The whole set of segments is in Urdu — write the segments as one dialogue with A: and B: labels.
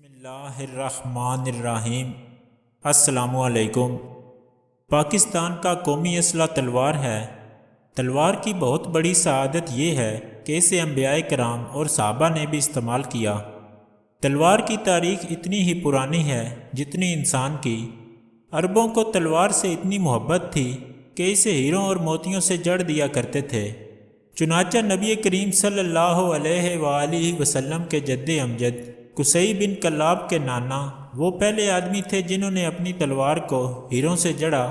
A: اللہ الرحمن الرحیم۔ السلام علیکم۔ پاکستان کا قومی اسلحہ تلوار ہے۔ تلوار کی بہت بڑی سعادت یہ ہے کہ اسے انبیاء کرام اور صحابہ نے بھی استعمال کیا۔ تلوار کی تاریخ اتنی ہی پرانی ہے جتنی انسان کی۔ عربوں کو تلوار سے اتنی محبت تھی کہ اسے ہیروں اور موتیوں سے جڑ دیا کرتے تھے۔ چنانچہ نبی کریم صلی اللہ علیہ وآلہ وسلم کے جد امجد قصی بن کلاب کے نانا وہ پہلے آدمی تھے جنہوں نے اپنی تلوار کو ہیروں سے جڑا۔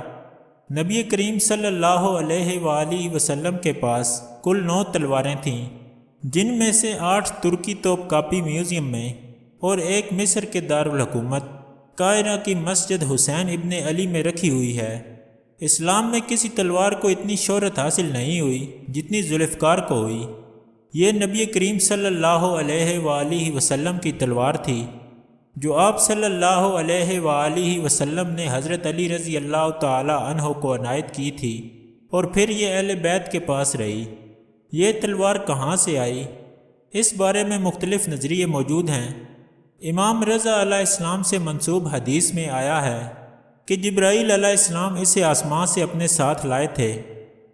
A: نبی کریم صلی اللہ علیہ وآلہ وسلم کے پاس کل 9 تلواریں تھیں، جن میں سے 8 ترکی توپ کاپی میوزیم میں اور ایک مصر کے دارالحکومت قاہرہ کی مسجد حسین ابن علی میں رکھی ہوئی ہے۔ اسلام میں کسی تلوار کو اتنی شہرت حاصل نہیں ہوئی جتنی ذوالفقار کو ہوئی۔ یہ نبی کریم صلی اللہ علیہ وآلہ وسلم کی تلوار تھی جو آپ صلی اللہ علیہ وآلہ وسلم نے حضرت علی رضی اللہ تعالی عنہ کو عنایت کی تھی اور پھر یہ اہل بیت کے پاس رہی۔ یہ تلوار کہاں سے آئی، اس بارے میں مختلف نظریے موجود ہیں۔ امام رضا علیہ السلام سے منسوب حدیث میں آیا ہے کہ جبرائیل علیہ السلام اسے آسمان سے اپنے ساتھ لائے تھے۔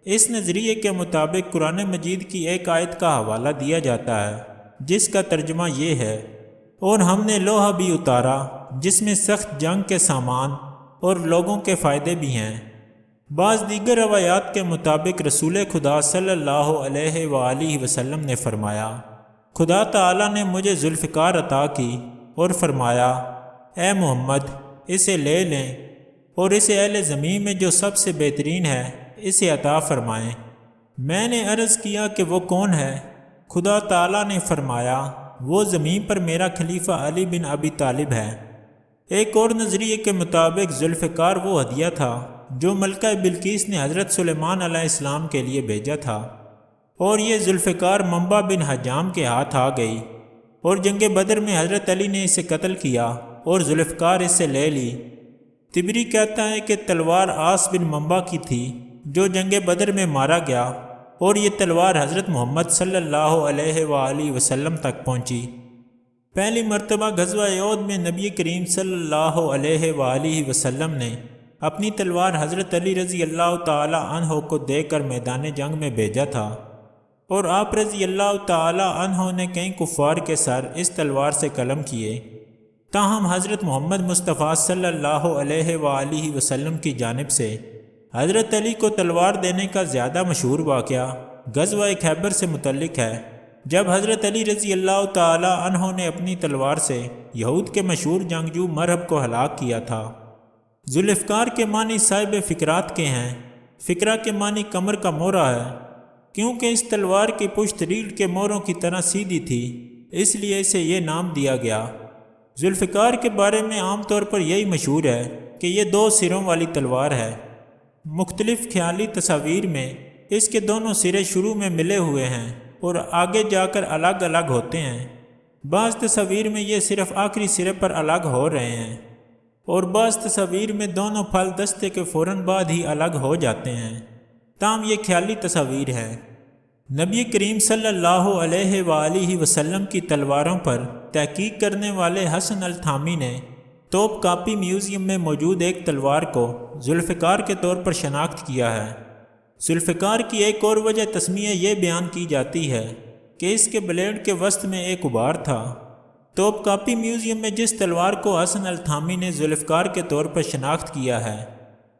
A: اس نظریے کے مطابق قرآن مجید کی ایک آیت کا حوالہ دیا جاتا ہے جس کا ترجمہ یہ ہے، اور ہم نے لوہا بھی اتارا جس میں سخت جنگ کے سامان اور لوگوں کے فائدے بھی ہیں۔ بعض دیگر روایات کے مطابق رسول خدا صلی اللہ علیہ وآلہ وسلم نے فرمایا، خدا تعالی نے مجھے ذوالفقار عطا کی اور فرمایا، اے محمد اسے لے لیں اور اسے اہل زمین میں جو سب سے بہترین ہے اسے عطا فرمائیں۔ میں نے عرض کیا کہ وہ کون ہے؟ خدا تعالیٰ نے فرمایا، وہ زمین پر میرا خلیفہ علی بن ابی طالب ہے۔ ایک اور نظریے کے مطابق ذوالفقار وہ ہدیہ تھا جو ملکہ بلقیس نے حضرت سلیمان علیہ السلام کے لیے بھیجا تھا، اور یہ ذوالفقار منبع بن حجام کے ہاتھ آ گئی اور جنگ بدر میں حضرت علی نے اسے قتل کیا اور ذوالفقار اس سے لے لی۔ طبری کہتا ہے کہ تلوار آس بن منبع کی تھی جو جنگ بدر میں مارا گیا، اور یہ تلوار حضرت محمد صلی اللہ علیہ وآلہ وسلم تک پہنچی۔ پہلی مرتبہ غزوہ احد میں نبی کریم صلی اللہ علیہ وآلہ وسلم نے اپنی تلوار حضرت علی رضی اللہ تعالی عنہ کو دے کر میدان جنگ میں بھیجا تھا، اور آپ رضی اللہ تعالی عنہ نے کئی کفار کے سر اس تلوار سے قلم کیے۔ تاہم حضرت محمد مصطفیٰ صلی اللہ علیہ وآلہ وسلم کی جانب سے حضرت علی کو تلوار دینے کا زیادہ مشہور واقعہ غزوہ خیبر سے متعلق ہے، جب حضرت علی رضی اللہ تعالی عنہ نے اپنی تلوار سے یہود کے مشہور جنگجو مرہب کو ہلاک کیا تھا۔ ذوالفقار کے معنی صاحب فقرات کے ہیں۔ فقرہ کے معنی کمر کا مورا ہے۔ کیونکہ اس تلوار کی پشت ریڑھ کے موروں کی طرح سیدھی تھی، اس لیے اسے یہ نام دیا گیا۔ ذوالفقار کے بارے میں عام طور پر یہی مشہور ہے کہ یہ 2 سروں والی تلوار ہے۔ مختلف خیالی تصاویر میں اس کے دونوں سرے شروع میں ملے ہوئے ہیں اور آگے جا کر الگ الگ ہوتے ہیں۔ بعض تصاویر میں یہ صرف آخری سرے پر الگ ہو رہے ہیں، اور بعض تصاویر میں دونوں پھل دستے کے فوراً بعد ہی الگ ہو جاتے ہیں۔ تاہم یہ خیالی تصاویر ہے۔ نبی کریم صلی اللہ علیہ وآلہ وسلم کی تلواروں پر تحقیق کرنے والے حسن التھامی نے توپ کاپی میوزیم میں موجود ایک تلوار کو ذوالفقار کے طور پر شناخت کیا ہے۔ ذوالفقار کی ایک اور وجہ تسمیہ یہ بیان کی جاتی ہے کہ اس کے بلیڈ کے وسط میں ایک غبار تھا۔ توپ کاپی میوزیم میں جس تلوار کو حسن التھامی نے ذوالفقار کے طور پر شناخت کیا ہے،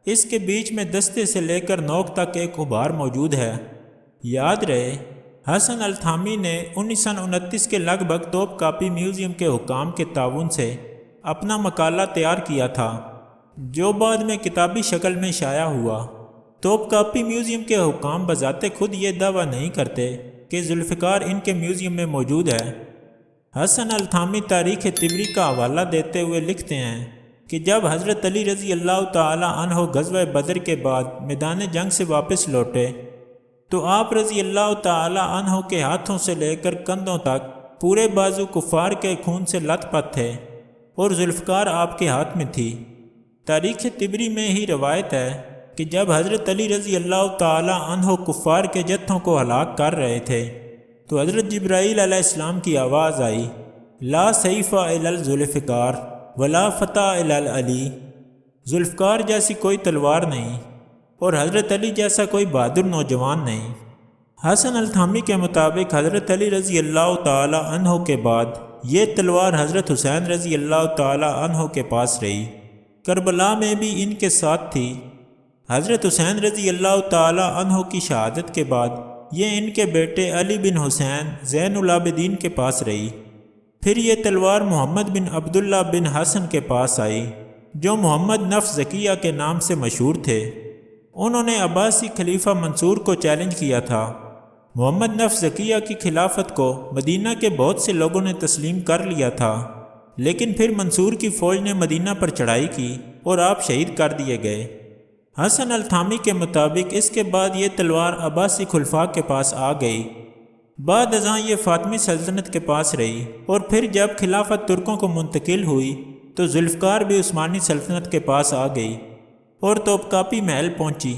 A: اس کے بیچ میں دستے سے لے کر نوک تک ایک غبار موجود ہے۔ یاد رہے، حسن التھامی نے 1929 کے لگ بھگ توپ کاپی میوزیم کے حکام کے تعاون سے اپنا مقالہ تیار کیا تھا جو بعد میں کتابی شکل میں شائع ہوا۔ توپ کاپی میوزیم کے حکام بذات خود یہ دعویٰ نہیں کرتے کہ ذوالفقار ان کے میوزیم میں موجود ہے۔ حسن التھامی تاریخ طبری کا حوالہ دیتے ہوئے لکھتے ہیں کہ جب حضرت علی رضی اللہ تعالی عنہ غزوہ بدر کے بعد میدان جنگ سے واپس لوٹے تو آپ رضی اللہ تعالی عنہ کے ہاتھوں سے لے کر کندھوں تک پورے بازو کفار کے خون سے لت پت تھے، اور ذوالفقار آپ کے ہاتھ میں تھی۔ تاریخ طبری میں ہی روایت ہے کہ جب حضرت علی رضی اللہ تعالی عنہ کفار کے جتھوں کو ہلاک کر رہے تھے تو حضرت جبرائیل علیہ السلام کی آواز آئی، لا سیف الا الذوالفقار ولا فتح الا العلی، ذوالفقار جیسی کوئی تلوار نہیں اور حضرت علی جیسا کوئی بہادر نوجوان نہیں۔ حسن التھامی کے مطابق حضرت علی رضی اللہ تعالی عنہ کے بعد یہ تلوار حضرت حسین رضی اللہ تعالی عنہ کے پاس رہی، کربلا میں بھی ان کے ساتھ تھی۔ حضرت حسین رضی اللہ تعالی عنہ کی شہادت کے بعد یہ ان کے بیٹے علی بن حسین زین العابدین کے پاس رہی۔ پھر یہ تلوار محمد بن عبداللہ بن حسن کے پاس آئی، جو محمد نفس زکیہ کے نام سے مشہور تھے۔ انہوں نے عباسی خلیفہ منصور کو چیلنج کیا تھا۔ محمد نفس زکیہ کی خلافت کو مدینہ کے بہت سے لوگوں نے تسلیم کر لیا تھا، لیکن پھر منصور کی فوج نے مدینہ پر چڑھائی کی اور آپ شہید کر دیے گئے۔ حسن التھامی کے مطابق اس کے بعد یہ تلوار عباسی خلفاء کے پاس آ گئی، بعد ازاں یہ فاطمی سلطنت کے پاس رہی، اور پھر جب خلافت ترکوں کو منتقل ہوئی تو ذوالفقار بھی عثمانی سلطنت کے پاس آ گئی اور توپکاپی محل پہنچی۔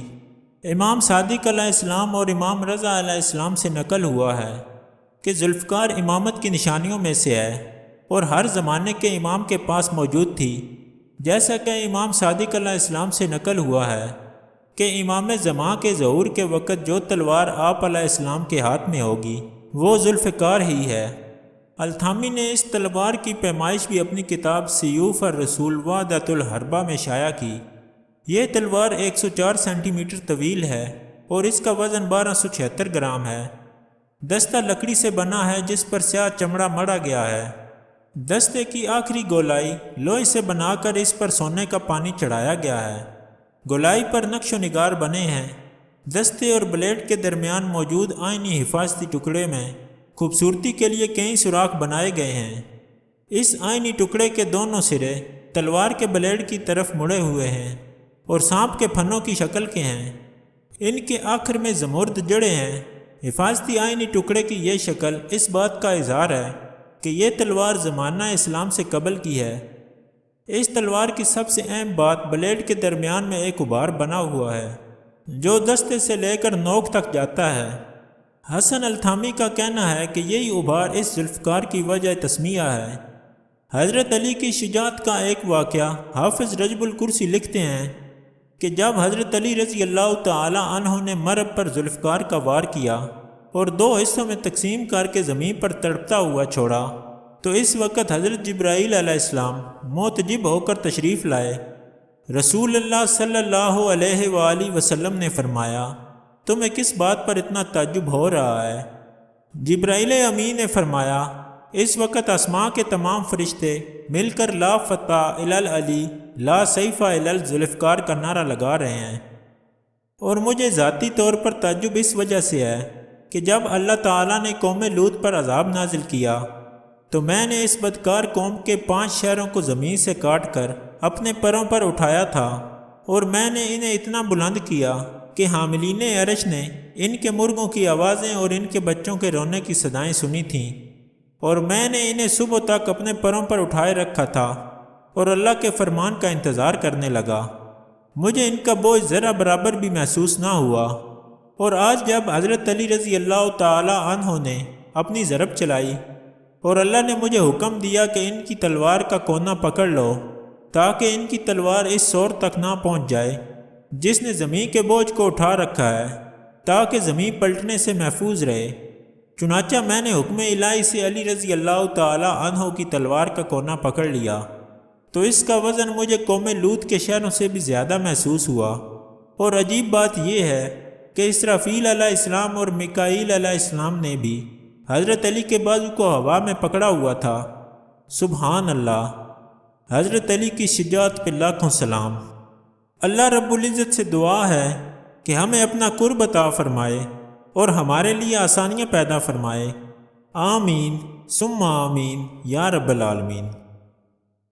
A: امام صادق علیہ السلام اور امام رضا علیہ السلام سے نقل ہوا ہے کہ ذوالفقار امامت کی نشانیوں میں سے ہے اور ہر زمانے کے امام کے پاس موجود تھی، جیسا کہ امام صادق علیہ السلام سے نقل ہوا ہے کہ امام زمان کے ظہور کے وقت جو تلوار آپ علیہ السلام کے ہاتھ میں ہوگی وہ ذوالفقار ہی ہے۔ التھامی نے اس تلوار کی پیمائش بھی اپنی کتاب سیوف الرسول وحدۃ الحربہ میں شائع کی۔ یہ تلوار 104 سینٹی میٹر طویل ہے اور اس کا وزن 1276 گرام ہے۔ دستہ لکڑی سے بنا ہے جس پر سیاہ چمڑا مڑا گیا ہے۔ دستے کی آخری گولائی لوہے سے بنا کر اس پر سونے کا پانی چڑھایا گیا ہے۔ گولائی پر نقش و نگار بنے ہیں۔ دستے اور بلیڈ کے درمیان موجود آئینی حفاظتی ٹکڑے میں خوبصورتی کے لیے کئی سوراخ بنائے گئے ہیں۔ اس آئینی ٹکڑے کے دونوں سرے تلوار کے بلیڈ کی طرف مڑے ہوئے ہیں اور سانپ کے پھنوں کی شکل کے ہیں۔ ان کے آخر میں زمرد جڑے ہیں۔ حفاظتی آئینی ٹکڑے کی یہ شکل اس بات کا اظہار ہے کہ یہ تلوار زمانہ اسلام سے قبل کی ہے۔ اس تلوار کی سب سے اہم بات بلیڈ کے درمیان میں ایک غبار بنا ہوا ہے جو دستے سے لے کر نوک تک جاتا ہے۔ حسن التھامی کا کہنا ہے کہ یہی غبار اس ذوالفقار کی وجہ تسمیہ ہے۔ حضرت علی کی شجاعت کا ایک واقعہ حافظ رجب الکرسی لکھتے ہیں کہ جب حضرت علی رضی اللہ تعالی عنہ نے مرب پر ذوالفقار کا وار کیا اور 2 حصوں میں تقسیم کر کے زمین پر تڑپتا ہوا چھوڑا، تو اس وقت حضرت جبرائیل علیہ السلام معتجب ہو کر تشریف لائے۔ رسول اللہ صلی اللہ علیہ وآلہ وسلم نے فرمایا، تمہیں کس بات پر اتنا تعجب ہو رہا ہے؟ جبرائیل امین نے فرمایا، اس وقت آسمان کے تمام فرشتے مل کر لا فتح الا العلی لا سیف الا الذوالفقار کا نعرہ لگا رہے ہیں، اور مجھے ذاتی طور پر تعجب اس وجہ سے ہے کہ جب اللہ تعالیٰ نے قوم لوط پر عذاب نازل کیا تو میں نے اس بدکار قوم کے 5 شہروں کو زمین سے کاٹ کر اپنے پروں پر اٹھایا تھا، اور میں نے انہیں اتنا بلند کیا کہ حاملین عرش نے ان کے مرغوں کی آوازیں اور ان کے بچوں کے رونے کی صدائیں سنی تھیں، اور میں نے انہیں صبح تک اپنے پروں پر اٹھائے رکھا تھا اور اللہ کے فرمان کا انتظار کرنے لگا۔ مجھے ان کا بوجھ ذرا برابر بھی محسوس نہ ہوا، اور آج جب حضرت علی رضی اللہ تعالی عنہ نے اپنی ضرب چلائی اور اللہ نے مجھے حکم دیا کہ ان کی تلوار کا کونا پکڑ لو تاکہ ان کی تلوار اس سور تک نہ پہنچ جائے جس نے زمین کے بوجھ کو اٹھا رکھا ہے، تاکہ زمین پلٹنے سے محفوظ رہے، چنانچہ میں نے حکم الہی سے علی رضی اللہ تعالی عنہ کی تلوار کا کونا پکڑ لیا، تو اس کا وزن مجھے قوم لوط کے شہروں سے بھی زیادہ محسوس ہوا۔ اور عجیب بات یہ ہے کہ اسرافیل علیہ السلام اور میکائیل علیہ السلام نے بھی حضرت علی کے بازو کو ہوا میں پکڑا ہوا تھا۔ سبحان اللہ۔ حضرت علی کی شجاعت پہ لاکھوں سلام۔ اللہ رب العزت سے دعا ہے کہ ہمیں اپنا قرب عطا فرمائے اور ہمارے لیے آسانیاں پیدا فرمائے۔ آمین ثم آمین یا رب العالمین۔